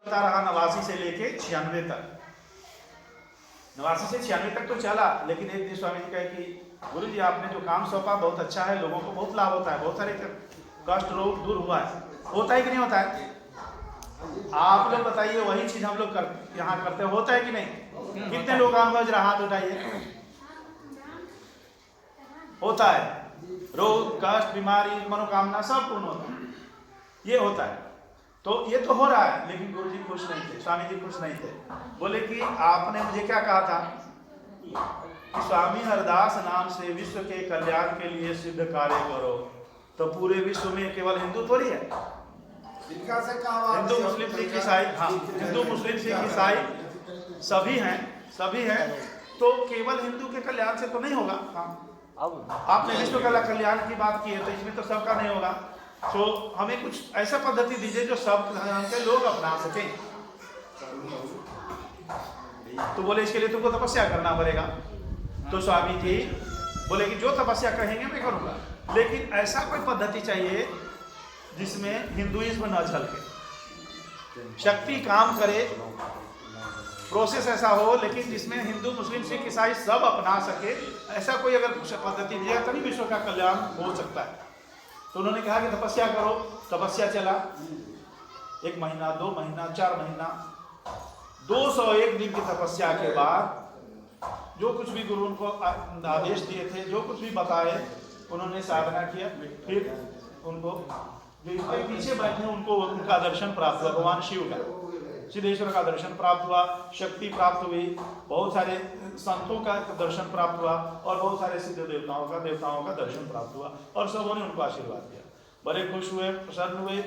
चलता रहा 89 से लेके 96 तक। 89 से 96 तक तो चला, लेकिन एक दिन स्वामी जी कहे कि गुरु जी आपने जो काम सौंपा बहुत अच्छा है, लोगों को बहुत लाभ होता है, बहुत सारे कष्ट रोग दूर हुआ है। होता है कि नहीं होता है? आप लोग बताइए, वही चीज हम लोग यहाँ करते होता है कि नहीं? कितने लोग अनुभव रहा, हाथ उठाइए। होता है, रोग कष्ट बीमारी मनोकामना सब पूर्ण होता है, ये होता है। तो ये तो हो रहा है, लेकिन गुरु जी खुश नहीं थे, स्वामी जी खुश नहीं थे। बोले कि आपने मुझे क्या कहा था कि स्वामी हरदास नाम से विश्व के कल्याण के लिए सिद्ध कार्य करो। तो पूरे विश्व में केवल हिंदू थोड़ी है, हिंदू मुस्लिम सिख ईसाई, हाँ हिंदू मुस्लिम सिख ईसाई सभी हैं। तो केवल हिंदू के कल्याण से तो नहीं होगा। हाँ आपने विश्व का कल्याण की बात की है, तो इसमें तो सबका नहीं होगा। तो हमें कुछ ऐसा पद्धति दीजिए जो सब धर्म के लोग अपना सकें। तो बोले इसके लिए तुमको तपस्या करना पड़ेगा। तो स्वामी जी बोले कि जो तपस्या कहेंगे मैं करूंगा, लेकिन ऐसा कोई पद्धति चाहिए जिसमें हिंदुइज्म न झलके, शक्ति काम करे, प्रोसेस ऐसा हो लेकिन जिसमें हिंदू मुस्लिम सिख ईसाई सब अपना सके। ऐसा कोई अगर पद्धति दिया तभी विश्व का कल्याण हो सकता है। तो उन्होंने कहा कि तपस्या करो। तपस्या चला 1 महीना 2 महीना 4 महीना 201 दिन की तपस्या के बाद जो कुछ भी गुरु उनको आदेश दिए थे, जो कुछ भी बताए, उन्होंने साधना किया। फिर उनको जो इसके पीछे बैठे उनको उनका दर्शन प्राप्त हुआ, भगवान शिव का, सिद्धेश्वर का दर्शन प्राप्त हुआ, शक्ति प्राप्त हुई, बहुत सारे संतों का दर्शन प्राप्त हुआ और बहुत सारे सिद्ध देवताओं का दर्शन प्राप्त हुआ, और सबों ने उनको आशीर्वाद दिया। बड़े खुश हुए, प्रसन्न हुए,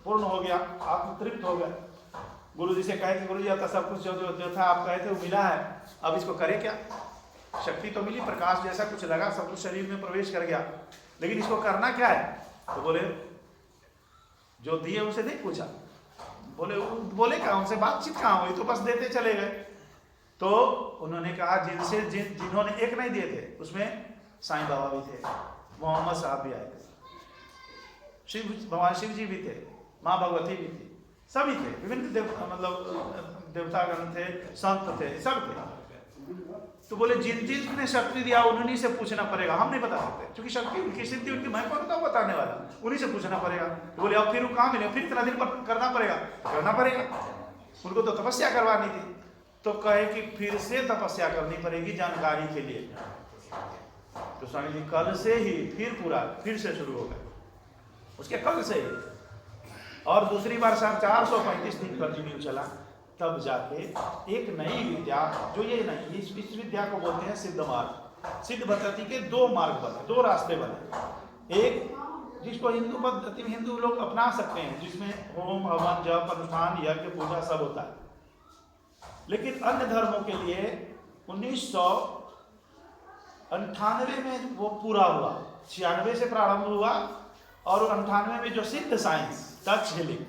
पूर्ण हो गया, आत्मतृप्त हो गया। गुरु जी से कहे कि गुरु जी अब तो सब कुछ जो था आप कहे थे वो मिला है, अब इसको करे क्या? शक्ति तो मिली, प्रकाश जैसा कुछ लगा, सब कुछ शरीर में प्रवेश कर गया, लेकिन इसको करना क्या है? तो बोले जो दिए उनसे नहीं पूछा। बोले कहा उनसे बातचीत कहाँ हुई, तो बस देते चले गए। तो उन्होंने कहा जिन्होंने एक नहीं दिए थे उसमें साईं बाबा भी थे, मोहम्मद साहब भी आए थे, भगवान शिव जी भी थे, माँ भगवती भी थी, सभी थे, विभिन्न देवतागण थे, संत थे, सब थे। तो बोले जिन ने शक्ति दिया उन्हीं से पूछना पड़ेगा, हम नहीं बता सकते, क्योंकि शक्ति उनकी सिद्धि उनकी मैं कौन था बताने वाला, उन्हीं से पूछना पड़ेगा। तो बोले अब फिर वो कहाँ मिले, फिर इतना दिन पर करना पड़ेगा, उनको तो तपस्या करवानी थी। तो कहे कि फिर से तपस्या करनी पड़ेगी जानकारी के लिए। तो स्वामी जी कल से ही फिर से शुरू हो गए, उसके कल से ही, और दूसरी बार 435 दिन कंटिन्यू चला। तब जाके एक नई विद्या, जो ये नहीं, इस विद्या को बोलते हैं सिद्ध मार्ग। सिद्ध पद्धति के 2 मार्ग बने, 2 रास्ते बने। एक जिसको हिंदू पद्धति में हिंदू लोग अपना सकते हैं, जिसमें होम हवन जप अनुष्ठान यज्ञ पूजा सब होता है, लेकिन अन्य धर्मों के लिए 1998 में वो पूरा हुआ, 96 से प्रारंभ हुआ, और 98 में जो सिद्ध साइंस टच हीलिंग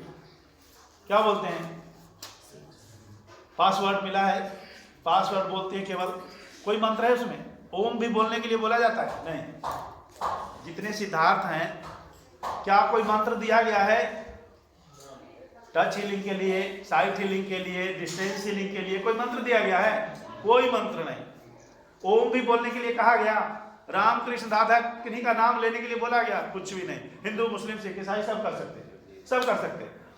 क्या बोलते हैं, पासवर्ड मिला है, पासवर्ड बोलते हैं, केवल कोई मंत्र है उसमें, ओम भी बोलने के लिए बोला जाता है नहीं। जितने सिद्धार्थ हैं, क्या कोई मंत्र दिया गया है टच हीलिंग के लिए, साइट हीलिंग के लिए, डिस्टेंस हीलिंग के लिए? कोई मंत्र दिया गया है? कोई मंत्र नहीं। ओम भी बोलने के लिए कहा गया, राम कृष्ण राधा किन्हीं का नाम लेने के लिए बोला गया? कुछ भी नहीं। हिंदू मुस्लिम सिख ईसाई सब कर सकते हैं।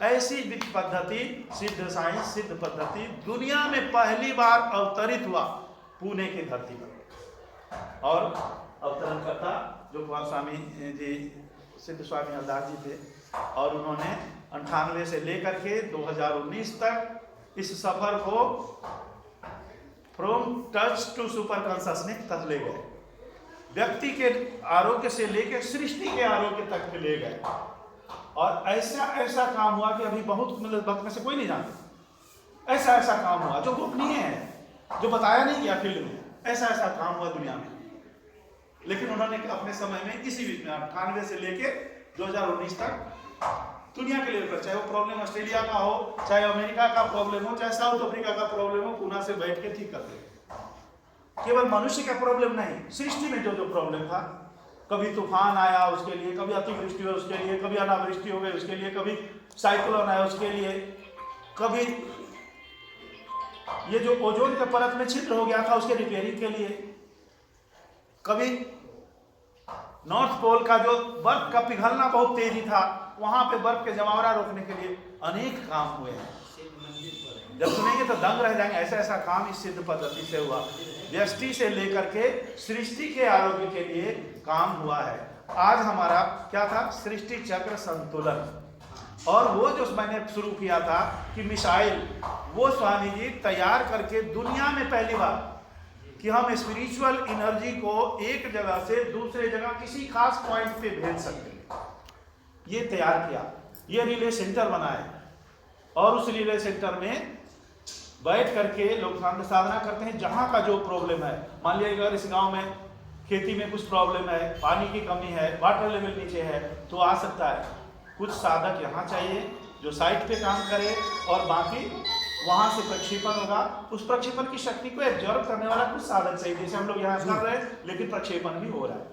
ऐसी पद्धति सिद्ध साइंस, सिद्ध पद्धति दुनिया में पहली बार अवतरित हुआ पुणे की धरती पर, और अवतरण करता जो स्वामी जी सिद्ध स्वामी हरदास जी थे, और उन्होंने 98 से लेकर के 2019 तक इस सफर को from touch to super consciousness तक ले गए। व्यक्ति के आरोग्य से लेकर सृष्टि के आरोग्य तक ले गए, और ऐसा काम हुआ कि अभी बहुत वक्त में से कोई नहीं जानता। ऐसा काम हुआ जो गोपनीय है, जो बताया नहीं गया फील्ड में, ऐसा काम हुआ दुनिया में। लेकिन उन्होंने अपने समय में इसी बीच में 98 से लेके 2019 तक दुनिया के लेवल पर, चाहे वो प्रॉब्लम ऑस्ट्रेलिया का हो, चाहे अमेरिका का प्रॉब्लम हो, चाहे साउथ अफ्रीका का प्रॉब्लम हो, पुणे से बैठ के ठीक करते। केवल मनुष्य का प्रॉब्लम नहीं, सृष्टि में जो प्रॉब्लम था कभी तूफान आया उसके लिए, कभी अतिवृष्टि हुई उसके लिए, कभी अनावृष्टि हो गई उसके लिए, कभी साइक्लोन आया उसके लिए, कभी ये जो ओजोन के परत में छिद्र हो गया था उसके रिपेयरिंग के लिए, कभी नॉर्थ पोल का जो बर्फ का पिघलना बहुत तेजी था वहां पे बर्फ के जमावड़ा रोकने के लिए अनेक काम हुए हैं। जब सुनेंगे तो दंग रह जाएंगे, ऐसा ऐसा काम इस सिद्ध पद्धति से हुआ। व्यष्टि से लेकर के सृष्टि के आरोग्य के लिए काम हुआ है। आज हमारा क्या था? सृष्टि चक्र संतुलन। और वो जो मैंने शुरू किया था कि मिसाइल, वो स्वामी जी तैयार करके दुनिया में पहली बार कि हम स्पिरिचुअल एनर्जी को एक जगह से दूसरे जगह किसी खास पॉइंट पे भेज सकते हैं, ये तैयार किया। ये रिले सेंटर बनाए और उस रिले सेंटर में बैठ करके लोग साधना करते हैं। जहाँ का जो प्रॉब्लम है, मान लिया अगर इस गांव में खेती में कुछ प्रॉब्लम है, पानी की कमी है, वाटर लेवल नीचे है, तो आ सकता है। कुछ साधक यहाँ चाहिए जो साइट पे काम करे और बाकी वहां से प्रक्षेपण होगा। उस प्रक्षेपण की शक्ति को एब्जॉर्ब करने वाला कुछ साधक चाहिए। जैसे हम लोग यहाँ कर रहे हैं लेकिन प्रक्षेपण भी हो रहा है।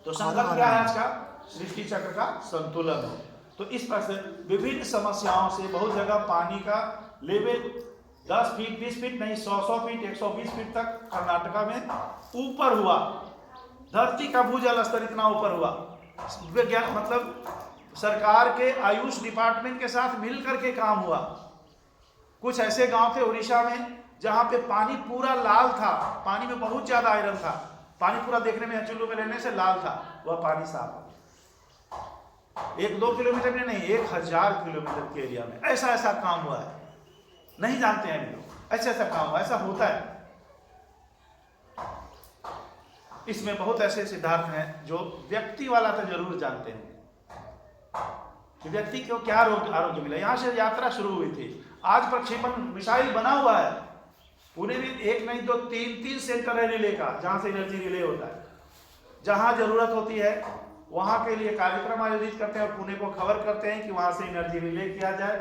तो संकल्प क्या है आज का? सृष्टि चक्र का संतुलन हो। तो इस प्रकार से विभिन्न समस्याओं से बहुत जगह पानी का लेवल 10 फीट 20 फीट नहीं 100 फीट 120 फीट तक कर्नाटका में ऊपर हुआ। धरती का भूजल स्तर इतना ऊपर हुआ। विज्ञान मतलब सरकार के आयुष डिपार्टमेंट के साथ मिलकर के काम हुआ। कुछ ऐसे गांव थे उड़ीसा में जहां पे पानी पूरा लाल था, पानी में बहुत ज्यादा आयरन था, पानी पूरा देखने में चुल्लू में लेने से लाल था, वह पानी साफ हो। 1-2 किलोमीटर में नहीं, 1000 किलोमीटर के एरिया में ऐसा ऐसा काम हुआ है। नहीं जानते हैं लोग, ऐसा ऐसा काम हुआ, ऐसा होता है। इसमें बहुत ऐसे सिद्धांत हैं जो व्यक्ति वाला तो जरूर जानते हैं कि व्यक्ति को क्या आरोग्य मिला। यहां से यात्रा शुरू हुई थी। आज प्रक्षेपण मिसाइल बना हुआ है। पुणे में 1 नहीं 2 3 सेंटर है रिले का, जहां से एनर्जी रिले होता है। जहां जरूरत होती है वहां के लिए कार्यक्रम आयोजित करते हैं और पुणे को खबर करते हैं कि वहां से एनर्जी रिले किया जाए।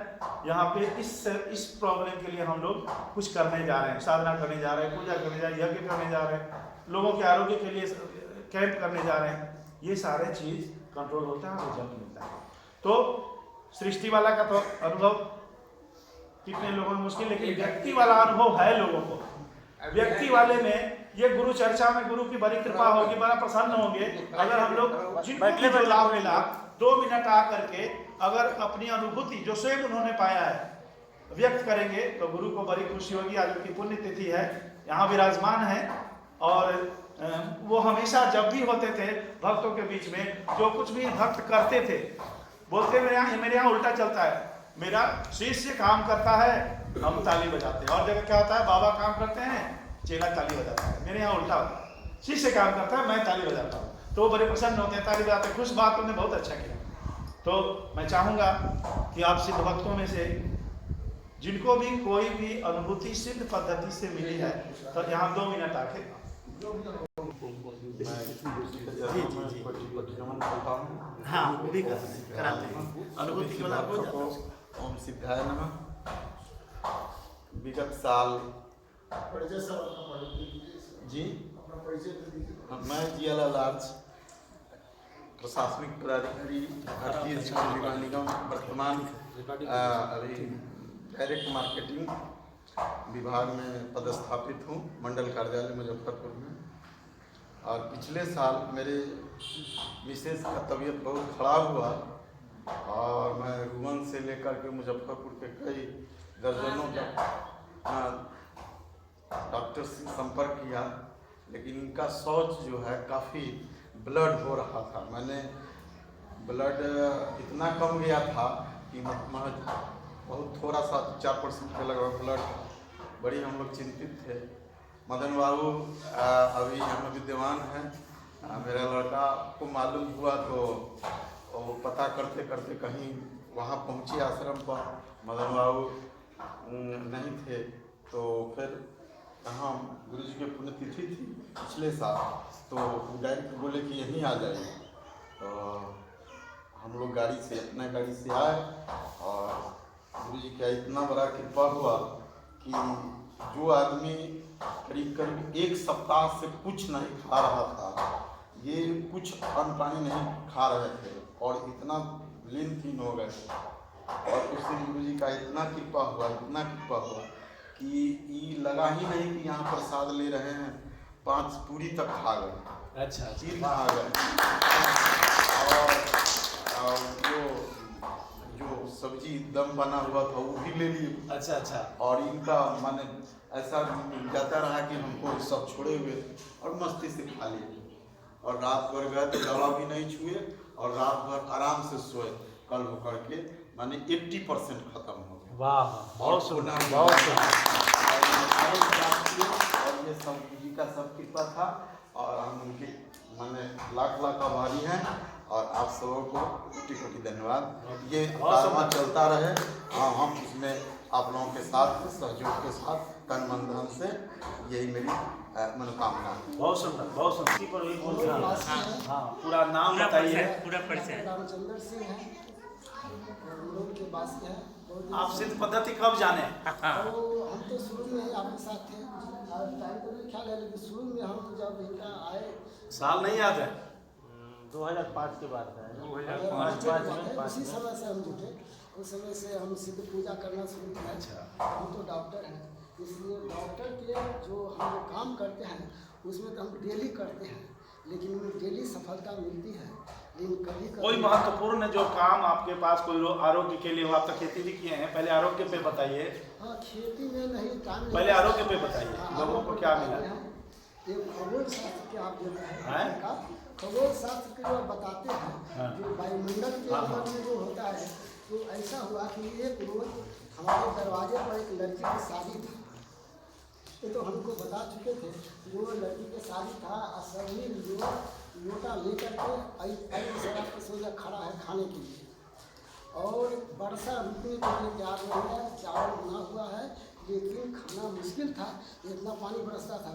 यहाँ पे इस प्रॉब्लम के लिए हम लोग कुछ करने जा रहे हैं, साधना करने जा रहे हैं, पूजा करने जा रहे हैं, यज्ञ करने जा रहे हैं, लोगों के आरोग्य के लिए कैंप करने जा रहे हैं। ये सारे चीज कंट्रोल होता है, रिजल्ट मिलता है। तो सृष्टि वाला का तो अनुभव कितने लोगों को मुश्किल, लेकिन व्यक्ति वाला अनुभव है लोगों को। व्यक्ति वाले में ये गुरु चर्चा में गुरु की बड़ी कृपा होगी, बड़ा प्रसन्न होंगे अगर हम लोग जिनको जो लाभ मिला 2 मिनट आ करके अगर अपनी अनुभूति जो स्वयं उन्होंने पाया है व्यक्त करेंगे तो गुरु को बड़ी खुशी होगी। आज उनकी पुण्यतिथि है, यहाँ विराजमान है और वो हमेशा जब भी होते थे भक्तों के बीच में, जो कुछ भी भक्त करते थे बोलते मेरे यहाँ उल्टा चलता है, मेरा शिष्य काम करता है हम ताली बजाते हैं। और जगह क्या होता है, बाबा काम करते हैं चेला ताली बजाता है, मेरे यहाँ उल्टा होता है, शिष्य काम करता है मैं ताली बजाता हूँ। तो बड़े प्रसन्न होते हैं, ताली बजाते हैं, खुश बात उन्होंने बहुत अच्छा किया। तो मैं चाहूँगा कि आप सिद्ध भक्तों में से जिनको भी कोई भी अनुभूति सिद्ध पद्धति से मिली है तो यहाँ 2 मिनट आके हाँ वो भी कराते हैं अनुभूति को। ओम सिद्धाय नमः। विगत साल जी मैं जीएलएल आर्च प्रशासनिक पदाधिकारी भारतीय जल विमान निगम, वर्तमान अभी डायरेक्ट मार्केटिंग विभाग में पदस्थापित हूँ, मंडल कार्यालय मुजफ्फरपुर में। और पिछले साल मेरे मिसेस का तबीयत बहुत खराब हुआ और मैं रुवन से लेकर के मुजफ्फरपुर के कई दर्जनों डॉक्टर से संपर्क किया, लेकिन इनका शौच जो है काफ़ी ब्लड हो रहा था। मैंने ब्लड इतना कम गया था कि बहुत थोड़ा सा 4% के लगभग ब्लड, बड़ी हम लोग चिंतित थे। मदन बाबू अभी यहाँ विद्यमान हैं। मेरा लड़का को मालूम हुआ तो वो पता करते करते कहीं वहाँ पहुँचे आश्रम पर, मदन बाबू नहीं थे। तो फिर यहाँ गुरु जी की पुण्यतिथि थी पिछले साल, तो डायरेक्ट बोले कि यहीं आ जाइए। तो हम लोग गाड़ी से अपना गाड़ी से आए और गुरु जी का इतना बड़ा कृपा हुआ कि जो आदमी करीब 1 सप्ताह से कुछ नहीं खा रहा था, ये कुछ अन्न पानी नहीं खा रहे थे और इतना लीन हो गए और उस दिन गुरु जी का इतना कृपा हुआ कि ये लगा ही नहीं कि यहाँ प्रसाद ले रहे हैं, 5 पूरी तक खा गए। अच्छा, चीर खा गए और जो सब्जी दम बना हुआ था वो भी ले लिए। अच्छा। और इनका माने ऐसा जाता रहा कि हमको सब छोड़े हुए और मस्ती से खा लिए और रात भर गए तो दवा भी नहीं छुए और रात भर आराम से सोए। कल होकर के माने 80% खत्म हो गया। वाह, बहुत सुंदर, बहुत और ये सब जी का सब कृपा था और हम उनके माने लाख आभारी हैं और आप सबों को कोटि धन्यवाद। ये कारवां चलता रहे। हाँ, हम इसमें आप लोगों के साथ सहयोग के साथ तन मन धन से, यही मेरी मनोकामना है। बहुत सुंदर, बहुत सुंदर। इसी पर भी बोल रहा हूँ। हाँ, पूरा नाम बताइए। पूरा परिचय। रामचंद्र सिंह है, लोग के पास है। आप सिद्ध पद्धति कब जाने? तो हम तो शुरू में ही आपके साथ थे और टाइम तो नहीं ख्याल है, लेकिन शुरू में हम तो जब इनका आए, साल नहीं याद है? 2005 के बाद है। 2005 उसी समय से हम जुटे। उस समय से हम सिद्ध पूजा करना शुरू किया। अच्छा। हम तो डॉक्टर हैं, इसलिए डॉक्टर के जो हम लोग काम करते हैं उसमें तो हम डेली करते हैं, लेकिन उनमें डेली सफलता मिलती है, लेकिन कभी कोई महत्वपूर्ण जो काम आपके पास कोई आरोग्य के लिए हो? आप तो खेती भी किए हैं, पहले आरोग्य पे बताइए। हाँ, खेती में नहीं टाइम, पहले आरोग्य पे बताइए। हाँ, लोगों को क्या मिला? एक खगोल शास्त्र के आप जो हैं? है का खगोल शास्त्र के जो बताते हैं, हाँ। जो वायुमंडल के अंदर में जो होता है, तो ऐसा हुआ कि एक रोज हमारे दरवाजे पर एक लड़की की शादी थी। ये तो हमको बता चुके थे। वो लड़की की शादी था और सभी लोटा लेकर के सड़क पर सोचा खड़ा है खाने के लिए, और वर्षा रुकने के लिए तैयार नहीं है, चावल बना हुआ है, लेकिन खाना मुश्किल था, इतना पानी बरसता था।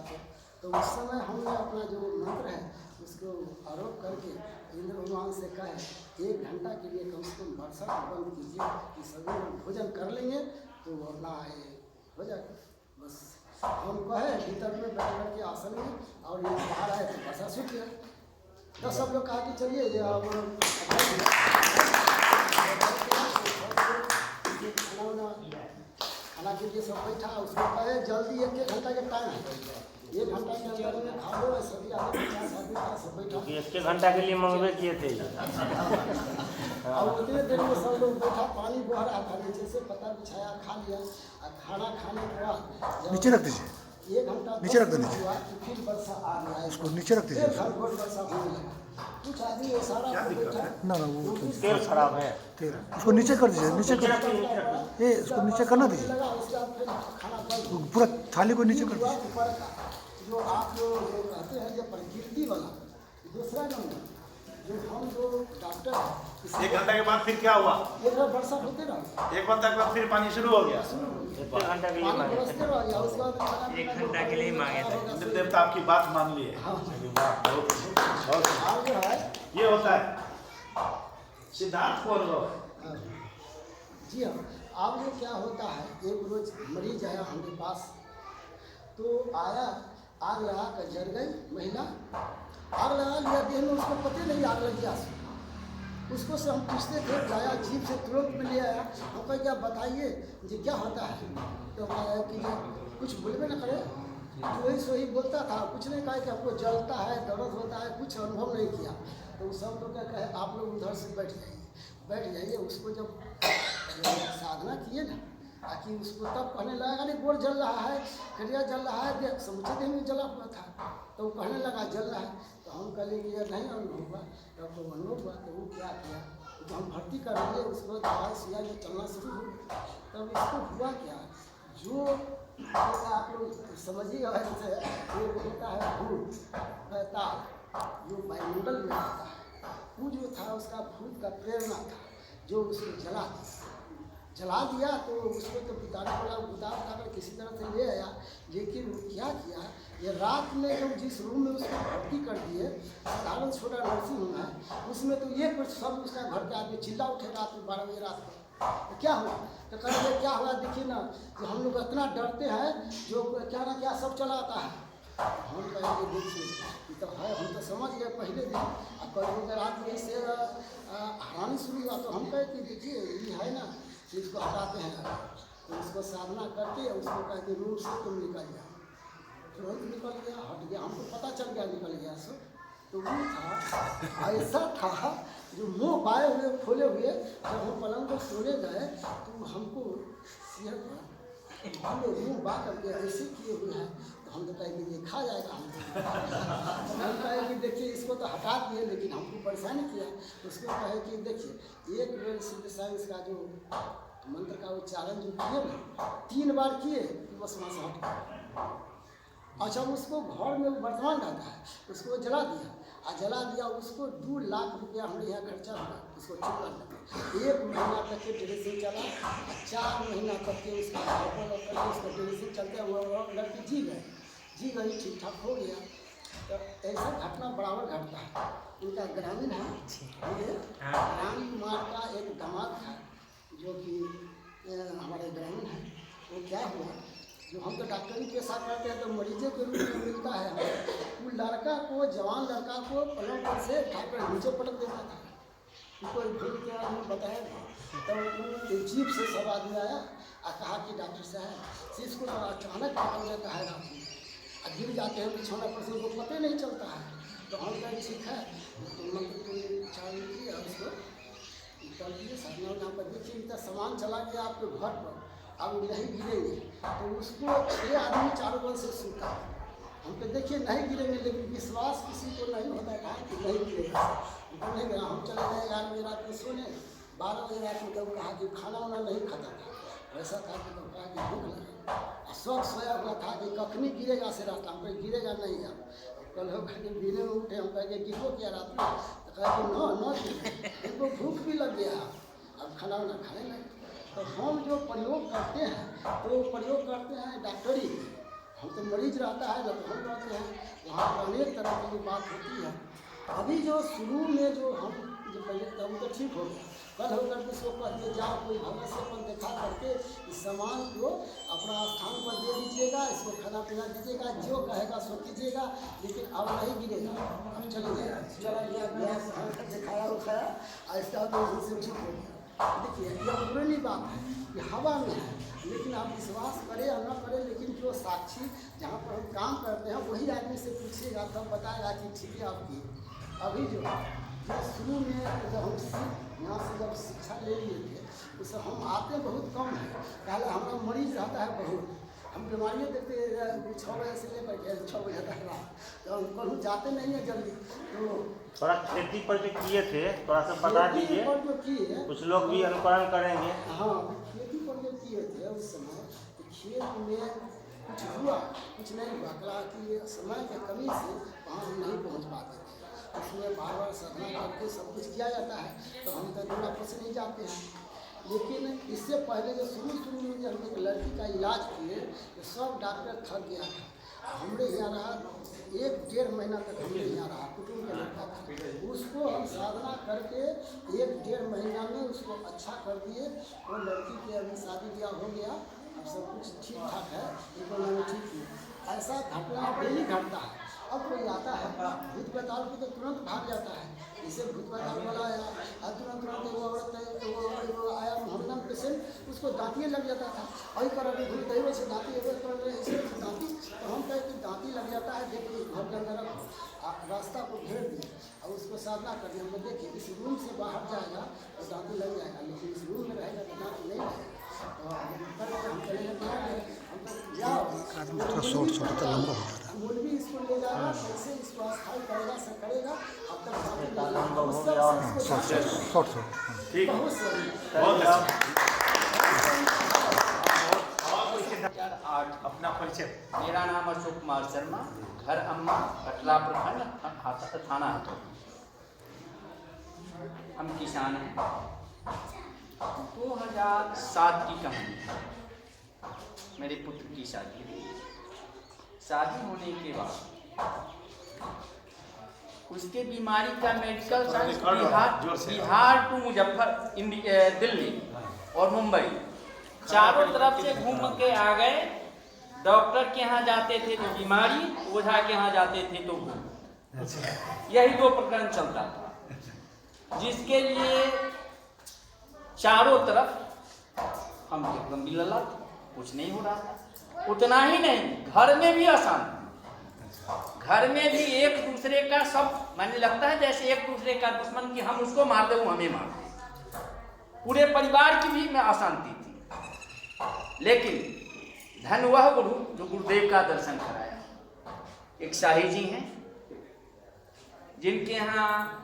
तो उस समय हमने अपना जो मंत्र है उसको आरोप करके इंद्र भगवान से कहे 1 घंटा के लिए कम से कम वर्षा को बंद कीजिए कि सभी लोग भोजन कर लेंगे तो अपना हो जाएगा। बस हम कहे भीतर में बैठ कर के आसन में, और ये बाहर आए तो वर्षा सूख गया। तो सब लोग कहा कि चलिए ये खाना के लिए सब बैठा, उसको कहे जल्दी 1 घंटा के टाइम है, 1 घंटा के अंदर में खा लो। सभी आदमी 50 आदमी था, सब बैठा। 1 घंटा के लिए मंगवे किए थे। और उतने देर में सब लोग बैठा, पानी बह रहा था नीचे से, पता बिछाया, खा लिया। और खाना खाने के बाद नीचे रख दीजिए, 1 घंटा नीचे रख दो, हुआ कि फिर वर्षा आ गया। उसको नीचे रख दीजिए। फिर घंटों वर्षा होने लगा। कुछ आदमी सारा बैठा, ना वो तेल खराब है। तेल उसको नीचे कर दीजिए, नीचे कर ये उसको नीचे करना दीजिए, लगा। उसके बाद फिर खाना बंद। पूरा थाली को नीचे कर हुआ दीजिए। ऊपर का जो आप जो कहते हैं जो प्रकृति वाला दूसरा नंबर, जो हम जो डॉक्टर हैं, 1 घंटा के बाद फिर क्या हुआ? एक बार वर्षा होते रहा, 1 घंटा के बाद फिर पानी शुरू हो गया। 1 घंटा के लिए पानी मांगे बरसते रह गया। उसके बाद खाना पीना 1 घंटा के लिए मांगे थे। इंद्र देवता आपकी बात मान लिए। हाँ। बहुत और जो है ये होता है सिद्धार्थ को अनुभव। हाँ, जी हाँ। अब ये क्या होता है, एक रोज मरीज आया हमारे पास, तो आया, आग लगा कर जल गई महिला, आग लगा लिया देह में, उसको पता नहीं आग लग गया। उसको से हम पूछते थे, जाया जीप से तुरंत में ले आया। हम कहे क्या बताइए जी क्या होता है? तो कहा कि कुछ बोलबे न करे, वही सोही बोलता था, कुछ नहीं कहा कि आपको जलता है, दर्द होता है, कुछ अनुभव नहीं किया। तो सब लोग क्या कहे, आप लोग उधर से बैठ जाइए। उसको जब साधना किए ना, ताकि उसको तब कहने लगा अरे गोड़ जल रहा है, करिया जल रहा है, समझे देह में जला हुआ था। तो वो कहने लगा जल रहा है। तो हम कहे कि यह नहीं अनुभव हुआ। तब तो अनुभव हुआ। तो वो क्या किया, तो हम भर्ती कर लिए, उसको दवाई सुइया जो चलना शुरू हो गया। तब इसको हुआ क्या, जो आप लोग समझिए, एक होता है भूत पैताल, जो वायुमंडल में आता है, वो जो था उसका भूत का प्रेरणा था, जो उसको जला दिया। तो उसको तो पिताने वाला उतार किसी तरह से ले आया, लेकिन वो क्या किया, ये रात में जब जिस रूम में उसको भर्ती कर दिए, साधारण छोटा नर्सिंग होम है, उसमें तो ये कुछ सब उसका घर के आदमी चिल्ला उठे रात में 12 बजे रात को। तो क्या हुआ, तो कहेंगे क्या हुआ, देखिए ना, जो हम लोग इतना डरते हैं, जो क्या ना क्या सब चला आता है। हम कहेंगे देखिए ये तो है, हम तो समझ गए पहले दिन। अब कल को रात में इससे हरानी शुरू हुआ तो हम कहे कि देखिए ये है ना, इसको हटाते हैं, तो इसको साधना करके उसको कहते रूम से तुम निकल जाओ। तुरंत निकल गया, हट गया, हमको पता चल गया निकल गया सो। तो वो था ऐसा था जो मुँह बाए हुए खोले हुए, जब हम पलंग पर सोने गए तो हमको सिहर पर हम लोग मुँह बा करके ऐसे किए हुए हैं। तो हम तो कहेंगे ये खा जाएगा हमको। हम कहे कि देखिए इसको तो हटा दिए लेकिन हमको परेशानी किया। उसको कहे कि देखिए एक बेर सिद्ध साइंस का जो मंत्र का उच्चारण जो किए ना 3 बार किए तो बस वहाँ से हट गया। अच्छा उसको घर में वो वर्तमान रहता है, उसको जला दिया और जला दिया, उसको 2 लाख रुपया हमारे यहाँ खर्चा हुआ उसको ठीक करने में। 1 महीना तक के ड्रेसिंग चला, 4 महीना तक के उसका करके उसका ड्रेसिंग चलते हुआ लड़की जी गई, ठीक ठाक हो गया। तो ऐसा घटना बराबर घटता है। उनका ग्रामीण है, राम कुमार का एक दामाद था जो कि हमारे ग्रामीण है। वो क्या हुआ, जो हम तो डॉक्टरी पेशा करते हैं तो मरीजों के रूप में मिलता है हमें। वो लड़का को, जवान लड़का को पलंग पर से उठाकर नीचे पटक देता था। उनको भूल के आदमी बताया तो जीप से सब आदमी आया और कहा कि डॉक्टर साहब इसको तो अचानक पकड़ लेता है रात में और गिर जाते हैं बिछौना पर से, उनको पता नहीं चलता है। तो हम कहें ठीक है, तो मंत्र उच्चारण किया उसको कर दिए, साधना नाम पर देखिए इतना सामान चला गया आपके घर पर, अब नहीं गिरेंगे। तो उसको 6 आदमी चारों बगल से सूखा। हम तो देखिए नहीं गिरेंगे, लेकिन विश्वास किसी को नहीं होता था कि नहीं गिरेगा। नहीं गया, हम चले गए 11 बजे रात में सोने। 12 बजे रात में तब कहा कि खाना वाना नहीं खाता था, वैसा था कि तब कहा कि भूख लगा और सब सोया हुआ था कि कखनी गिरेगा से रात। हम कहीं गिरेगा नहीं। अब कल हो करके गिरे में उठे, हम कहेंगे गिरो क्या रात में, तो कहा कि न इनको भूख भी लग गया, अब खाना वाना खाने लगे। तो हम जो प्रयोग करते हैं तो प्रयोग करते हैं डॉक्टरी। हम तो मरीज रहता है जब हम रहते हैं वहाँ पर अनेक तरह की बात होती है। अभी जो शुरू में जो हम जो पहले तब तो ठीक हो गया, कल होकर के इसको कह दिए जाओ कोई भविष्यपन दिखा करके इस सामान को अपना स्थान पर दे दीजिएगा, इसको खाना पीना दीजिएगा, जो कहेगा सो कीजिएगा, लेकिन अब नहीं गिरेगा। अब चले गया, चला गया, गैस दिखाया उखाया ऐसा तो से ठीक हो गया। देखिए यह पुरानी बात है, ये हवा में है, लेकिन आप विश्वास करें या न करें, लेकिन जो साक्षी जहाँ पर हम काम करते हैं वही आदमी से पूछिएगा तब बताएगा कि ठीक है आपकी। अभी जो शुरू में जब हम यहाँ से जब शिक्षा ले लिए थे उससे हम आते बहुत कम हैं। पहले हमारा मरीज रहता है बहुत, हम बीमारियाँ देखते 6 बजे से लेकर के 6 बजे तक रात, तो हम कहीं जाते नहीं हैं जल्दी। तो थोड़ा खेती पर जो किए थे थोड़ा सा बता दीजिए, पर जो किए कुछ लोग भी अनुकरण करेंगे। हाँ, खेती पर जो किए थे उस समय तो खेत में कुछ हुआ कुछ नहीं हुआ, कहा कि समय की कमी से वहाँ हम नहीं पहुँच पाते थे। उसमें बार बार साधना करके सब कुछ किया जाता है, तो हम तो दूर आपस नहीं जाते हैं। लेकिन इससे पहले जो शुरू में जब हम एक लड़की का इलाज किए तो सब डॉक्टर थक गया था। हमरे यहाँ रहा 1-1.5 महीना तक हमरे यहाँ रहा, कुटुंब का लड़का था। उसको हम साधना करके 1-1.5 महीना में उसको अच्छा कर दिए। वो लड़की के अभी शादी ब्याह हो गया, अब सब कुछ ठीक ठाक है, एक महीना में ठीक है। ऐसा घटना डेली घटता है। अब कोई आता है भूत बताल को तो तुरंत भाग जाता है, जैसे भूत बताल वाला आया और तुरंत वो औरत वो आया मोहम्मद पेशेंट, उसको दांतियाँ लग जाता था। और कर अभी भूत दैव से दांती ऐसे दांती, तो हम कहे कि दांती लग जाता है, देखिए घर के अंदर रखो, रास्ता को घेर दिए और उसको साधना कर दिया। हम देखिए इस रूम से बाहर जाएगा तो दांती लग जाएगा, लेकिन इस रूम में रहेगा तो दांती नहीं लगेगा। तो हम चले जाते हम तो जाओ शॉर्ट लंबा हो जा रहा है। मौलवी इसको ले जाएगा, कैसे इसको अस्थायी करेगा से करेगा, अब तक शॉर्ट ठीक है, बहुत सही। बहुत अच्छा। अपना परिचय। मेरा नाम अशोक कुमार शर्मा, घर अम्मा, कटरा प्रखंड, थाना हतो। हम किसान हैं। 2007 की कहानी है। मेरे पुत्र की शादी हुई। शादी होने के बाद उसके बीमारी का medical science Bihar to Delhi और मुंबई चारों तरफ से घूम के आ गए। डॉक्टर के यहाँ जाते थे तो बीमारी, ओझा के यहाँ जाते थे तो भूख। यही दो प्रकरण चलता था, जिसके लिए चारों तरफ हम एकदम बिल्ला, कुछ नहीं हो रहा था। उतना ही नहीं, घर में भी अशांति, घर में भी एक दूसरे का सब मानने लगता है जैसे एक दूसरे का दुश्मन की हम उसको मार दे वो हमें मार दे। पूरे परिवार की भी में अशांति थी। लेकिन धन वह गुरु जो गुरुदेव का दर्शन कराया। एक शाही जी हैं जिनके यहाँ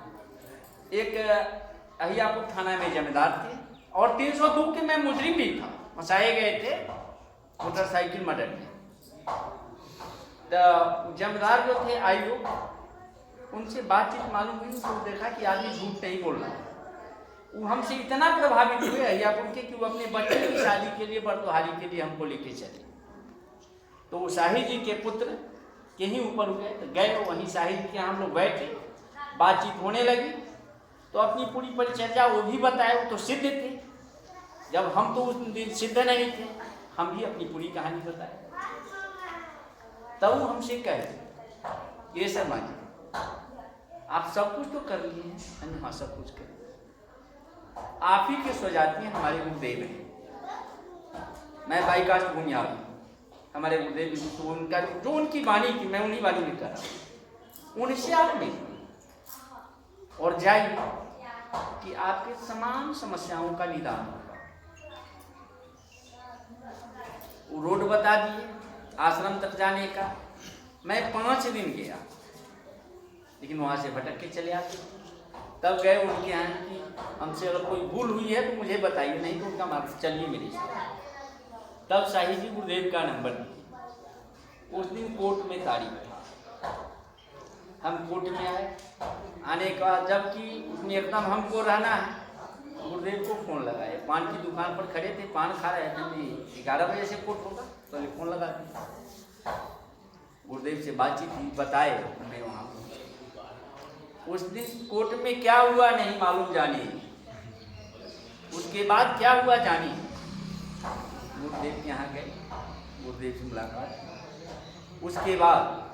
एक अहियापुर थाना में जमींदार थे और 302 के में मुजरिम भी था, फंसाए गए थे मोटरसाइकिल मर्डर में। तो जमींदार जो थे आईओ, उनसे बातचीत मालूम हुई तो देखा कि आदमी झूठ नहीं बोल रहा है। वो हमसे इतना प्रभावित हुए अहियापुर के कि वो अपने बच्चे की शादी के लिए, बरतोहारी के लिए हमको लेके चले। तो वो शाही जी के पुत्र के ही ऊपर गए, तो गए वहीं शाही जी के हम लोग बैठे, बातचीत होने लगी। तो अपनी पूरी परिचर्या वो भी बताए, वो तो सिद्ध थे, जब हम तो उस दिन सिद्ध नहीं थे, हम भी अपनी पूरी कहानी बताए। तब वो हमसे कहे ये शर्मा जी आप सब कुछ तो कर लिए हैं। हाँ सब कुछ कर, आप ही के स्वजाती हैं, हमारे गुरुदेव हैं। मैं बाईकास्ट भूमिहार हूँ, हमारे गुरुदेव तो उनका जो उनकी वाणी थी मैं उन्हीं वाणी में कर रहा हूँ। उनसे आप मिलिए और जाइए कि आपके समान समस्याओं का निदान होगा। वो रोड बता दिए आश्रम तक जाने का। मैं 5 दिन गया, लेकिन वहाँ से भटक के चले आते। तब गए उनके यहाँ कि हमसे अगर कोई भूल हुई है तो मुझे बताइए, नहीं तो उनका मार्ग चलिए मेरे साथ। तब शाही जी गुरुदेव का नंबर दिए। उस दिन कोर्ट में तारीख था, हम कोर्ट में आए। आने का जबकि उसमें एकदम हमको रहना है, गुरुदेव को फ़ोन लगाए। पान की दुकान पर खड़े थे, पान खा रहे थे। 11 बजे से कोर्ट होगा, पहले फ़ोन लगा दिया। गुरुदेव से बातचीत हुई, बताए, मैं वहाँ पहुँचे। उस दिन कोर्ट में क्या हुआ नहीं मालूम जानिए, उसके बाद क्या हुआ जानिए। गुरुदेव के यहाँ गए, गुरुदेव से मुलाकात। उसके बाद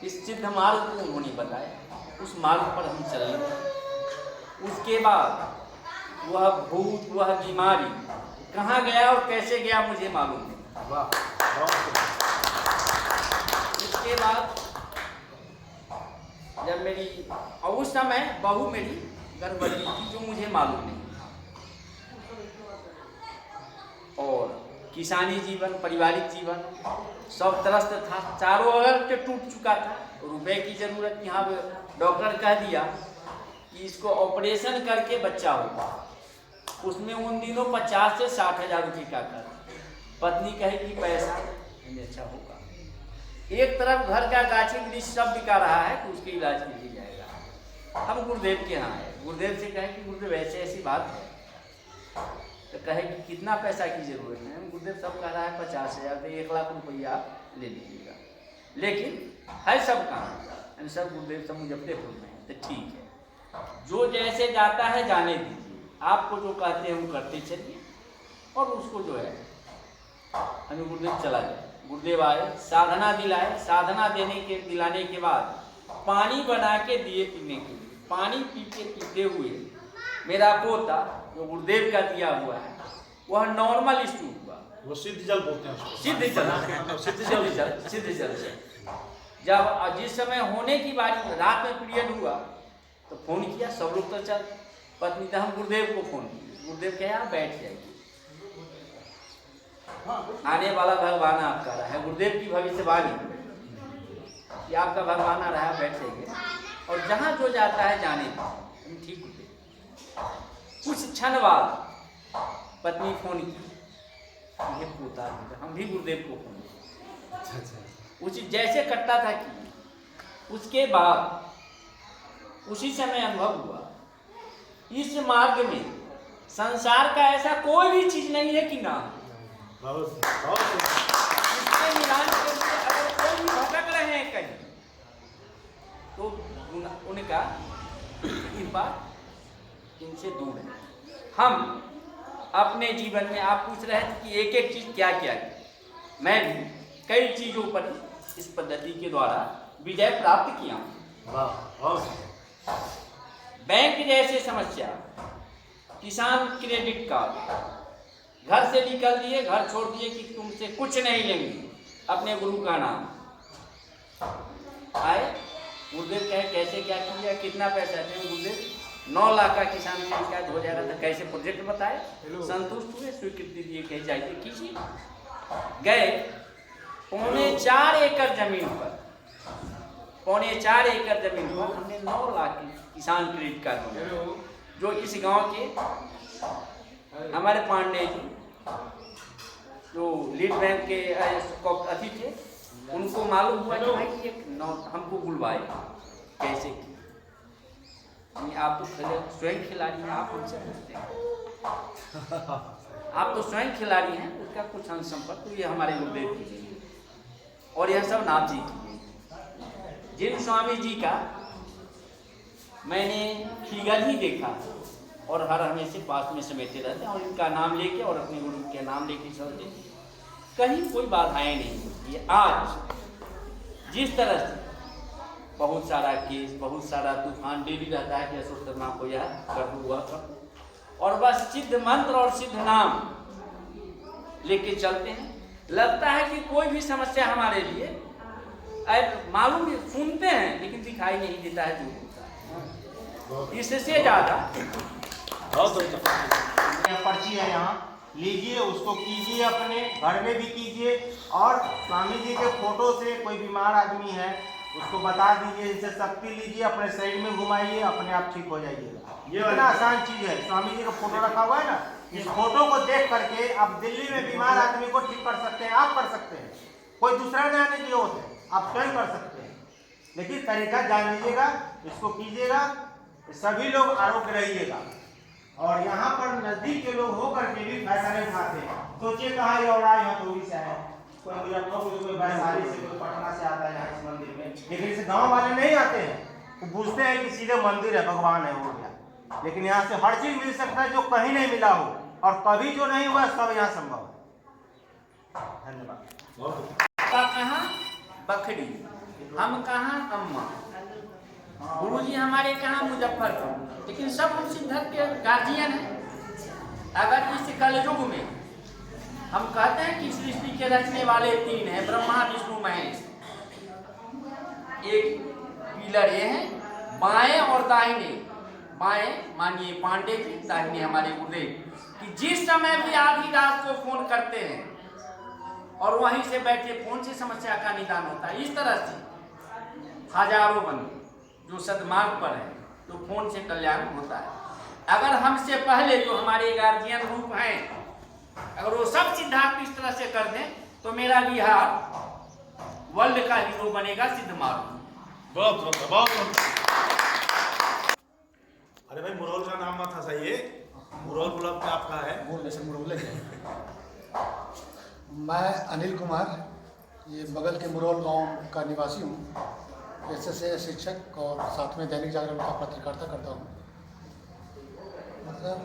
इस सिद्ध मार्ग को उन्होंने बताया, उस मार्ग पर हम चले। उसके बाद वह भूत, वह बीमारी कहाँ गया और कैसे गया मुझे मालूम नहीं। उसके बाद जब मेरी, और उस समय बहू मेरी गर्भवती थी जो मुझे मालूम नहीं। और किसानी जीवन, पारिवारिक जीवन सब त्रस्त था, चारों ओर से टूट चुका था। रुपए की जरूरत, यहाँ डॉक्टर कह दिया कि इसको ऑपरेशन करके बच्चा होगा। उसमें उन दिनों 50 से 60 हज़ार रुपये का कर। पत्नी कहे कि पैसा नहीं अच्छा होगा। एक तरफ घर का गाछी वृक्ष सब बिका रहा है तो उसके इलाज के लिए जाएगा। हम गुरुदेव के यहाँ आए, गुरुदेव से कहे कि गुरुदेव ऐसे ऐसी बात है। तो कहे कि कितना पैसा की जरूरत है। गुरुदेव सब कह रहा है 50,000 से 1 लाख रुपया ले लीजिएगा, लेकिन है सब कहाँ, सब गुरुदेव सब मुजफ्फरपुर में है। तो ठीक है, जो जैसे जाता है जाने दीजिए, आपको जो कहते हैं वो करते चलिए। और उसको जो है हमें गुरुदेव चला जाए। गुरुदेव आए, साधना दिलाए। साधना दिलाने के बाद पानी बना के दिए पीने के लिए। पानी पीते हुए मेरा पोता जो गुरुदेव का दिया हुआ है वह नॉर्मल स्टूट हुआ। वो सिद्ध जल बोलते हैं उसको। सिद्ध जल से जब जिस समय होने की बारी, रात में पीरियड हुआ तो फोन किया, सब लोग तो चल। पत्नी तो हम गुरुदेव को फोन किया, गुरुदेव कहे आप बैठ जाइए, आने वाला भगवान आपका रहा है। गुरुदेव की भविष्यवाणी कि आपका भगवान आ रहा है, बैठ जाइए और जहाँ जो जाता है जाने दीजिए। ठीक होते। कुछ क्षण बाद पत्नी फोन की, ये पोता है। हम भी गुरुदेव को फोन किया। उसी जैसे कटता था कि उसके बाद उसी समय अनुभव हुआ इस मार्ग में संसार का ऐसा कोई भी चीज नहीं है कि ना इसके निदान के लिए अगर कोई भी भटक रहे हैं कहीं तो उनका कृपा इनसे दूर है। हम अपने जीवन में, आप पूछ रहे थे कि एक एक चीज क्या क्या है, मैं भी कई चीज़ों पर इस पद्धति के द्वारा विजय प्राप्त किया हूँ। बैंक जैसे समस्या, किसान क्रेडिट कार्ड, घर से निकल दिए, घर छोड़ दिए कि तुमसे कुछ नहीं लेंगे, अपने गुरु का नाम आए। गुरुदेव कहे कैसे क्या किया, कितना पैसा है? गुरुदेव 9 लाख का किसान क्रेडिट कार्ड हो जाएगा, तो कैसे प्रोजेक्ट बताए? संतुष्ट हुए, स्वीकृति दिए, कहे जाइए कीजिए। गए 4.25 एकड़ जमीन पर, 4.25 एकड़ जमीन पर हमने 9 लाख की किसान क्रेडिट कार्ड बनाया, जो इस गांव के हमारे पांडे जी जो लीड बैंक के अथी थे, उनको मालूम हुआ कि भाई ये हमको बुलवाए। कैसे की? आप तो स्वयं खिलाड़ी हैं, आप हमसे पूछते हैं। आप तो स्वयं खिलाड़ी हैं, उसका कुछ अंश संपर्क तो ये हमारे गुरुदेव की, और यह सब नाथ जी की। जिन स्वामी जी का मैंने फिगर ही देखा और हर हमेशा पास में समेटे रहते हैं, और इनका नाम लेके और अपने गुरु के नाम लेके चलते, कहीं कोई बाधाएं नहीं होती है। आज जिस तरह से बहुत सारा केस, बहुत सारा तूफान डेली रहता है कि अशोक शर्मा को यह कर दो, वह कर दो, और बस सिद्ध मंत्र और सिद्ध नाम लेके चलते हैं। लगता है कि कोई भी समस्या हमारे लिए मालूम, सुनते हैं लेकिन दिखाई नहीं देता है जो होता है। इससे ज़्यादा पर्ची है यहाँ, लीजिए, उसको कीजिए, अपने घर में भी कीजिए, और स्वामी जी के फोटो से कोई बीमार आदमी है उसको बता दीजिए, जैसे शक्ति लीजिए, अपने शरीर में घुमाइए, अपने आप ठीक हो जाइएगा। ये इतना आसान चीज़ है। स्वामी जी का फोटो रखा हुआ है ना, इस फोटो को देख करके आप दिल्ली में बीमार आदमी को ठीक कर सकते हैं, आप कर सकते हैं, कोई दूसरा नहीं आने की जरूरत है, आप स्वयं कर सकते हैं। लेकिन तरीका जान लीजिएगा, इसको कीजिएगा, सभी लोग आरोग्य रहिएगा। और यहाँ पर नजदीक के लोग होकर के भी फायदा नहीं उठाते हैं। सोचिए कहाँ ये और आए हैं, कोई से आए, कोई मुजफ्फरपुर, कोई वैशाली से, कोई पटना से आता है यहाँ इस मंदिर में, लेकिन इस गांव वाले नहीं आते हैं। वो पूछते हैं कि सीधे मंदिर है, भगवान है, हो गया। लेकिन यहाँ से हर चीज मिल सकता है जो कहीं नहीं मिला हो, और कभी जो नहीं हुआ सब यहाँ संभव है। धन्यवाद। कहाँ बखरी, हम कहाँ अम्मा, गुरुजी हमारे कहाँ मुजफ्फरपुर, लेकिन सब हम सिद्धत के गार्जियन हैं। अगर इस कलयुग में हम कहते हैं कि सृष्टि के रचने वाले 3 हैं, ब्रह्मा विष्णु महेश, एक पिलर ये है, बाएं और दाहिने, बाएं मानिए पांडे जी, दाहिने हमारे गुरुदेव, कि जिस समय भी आधी रात को फोन करते हैं और वहीं से बैठे फोन से समस्या का निदान होता है। इस तरह से हजारों बंदे जो सदमार्ग पर है, तो फोन से कल्याण होता है। अगर हमसे पहले जो हमारे गार्जियन रूप हैं, अगर वो सब सिद्धांत इस तरह से कर दें, तो मेरा बिहार वर्ल्ड का हीरो बनेगा सिद्ध मार्ग। बहुत अरे भाई, मुरौल का नाम मत हंसाइए, मुरौल ब्लॉक में आपका है। मैं अनिल कुमार, ये बगल के मुरौल गांव का निवासी हूँ। पेशे से शिक्षक और साथ में दैनिक जागरण का पत्रकारिता करता हूँ। मतलब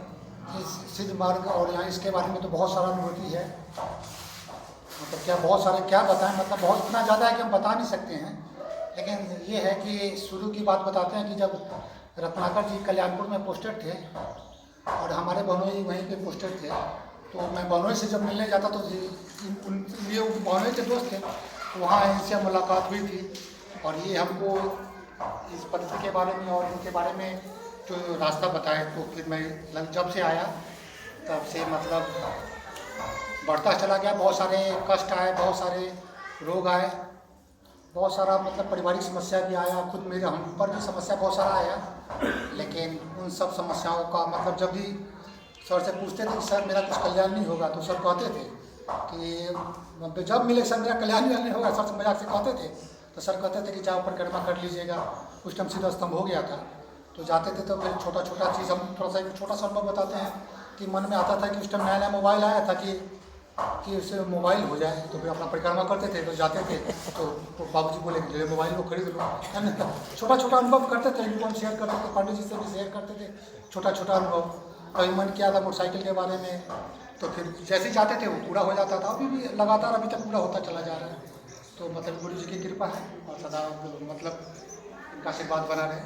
इस सिद्ध मार्ग और यहाँ इसके बारे में तो बहुत सारा अनुभूति है। मतलब क्या बहुत सारे क्या बताएं, मतलब बहुत इतना ज़्यादा है कि हम बता नहीं सकते हैं। लेकिन ये है कि शुरू की बात बताते हैं कि जब रत्नाकर जी कल्याणपुर में पोस्टेड थे और हमारे बहनोई वहीं पे पोस्टेड थे, तो मैं बहनोई से जब मिलने जाता तो ये बहनोई के दोस्त थे, तो वहाँ इनसे मुलाकात हुई थी और ये हमको इस पद्धति के बारे में और इनके बारे में जो रास्ता बताए, तो फिर मैं जब से आया तब से मतलब बढ़ता चला गया। बहुत सारे कष्ट आए, बहुत सारे रोग आए, बहुत सारा मतलब पारिवारिक समस्या भी आया, खुद मेरे हम पर भी समस्या बहुत सारा आया। लेकिन उन सब समस्याओं का मतलब जब भी सर से पूछते थे कि सर मेरा कुछ कल्याण नहीं होगा, तो सर कहते थे कि जब मिले सर मेरा कल्याण नहीं होगा, सर से मजाक से कहते थे, तो सर कहते थे कि जाओ परिक्रमा कर लीजिएगा। उस टाइम सीधा स्तंभ हो गया था, तो जाते थे तो फिर छोटा छोटा चीज़ हम थोड़ा सा एक छोटा सा अनुभव बताते हैं कि मन में आता था कि उस टाइम नया नया मोबाइल आया था कि उससे मोबाइल हो जाए, तो फिर अपना परिक्रमा करते थे। तो जाते थे तो बाबूजी बोले कि मोबाइल को खरीद लो, है ना। छोटा छोटा अनुभव करते थे, इनको हम शेयर करते थे, पंडित जी से भी शेयर करते थे छोटा छोटा अनुभव। कभी मन किया था मोटरसाइकिल के बारे में, तो फिर जैसे ही जाते थे वो पूरा हो जाता था। अभी भी लगातार अभी तक पूरा होता चला जा रहा है। तो मतलब गुरु जी की कृपा है और सदा मतलब इनका आशीर्वाद बना रहे।